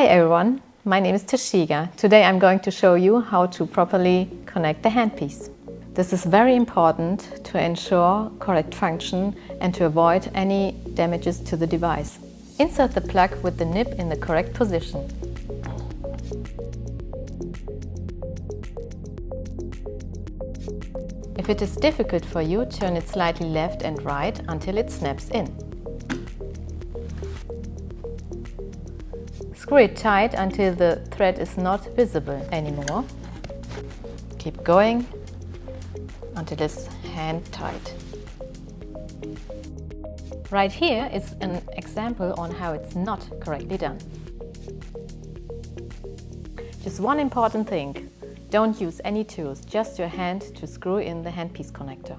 Hi everyone, my name is Tashiga. Today I'm going to show you how to properly connect the handpiece. This is very important to ensure correct function and to avoid any damages to the device. Insert the plug with the nib in the correct position. If it is difficult for you, turn it slightly left and right until it snaps in. Screw it tight until the thread is not visible anymore. Keep going until it's hand tight. Right here is an example on how it's not correctly done. Just one important thing. Don't use any tools, just your hand to screw in the handpiece connector.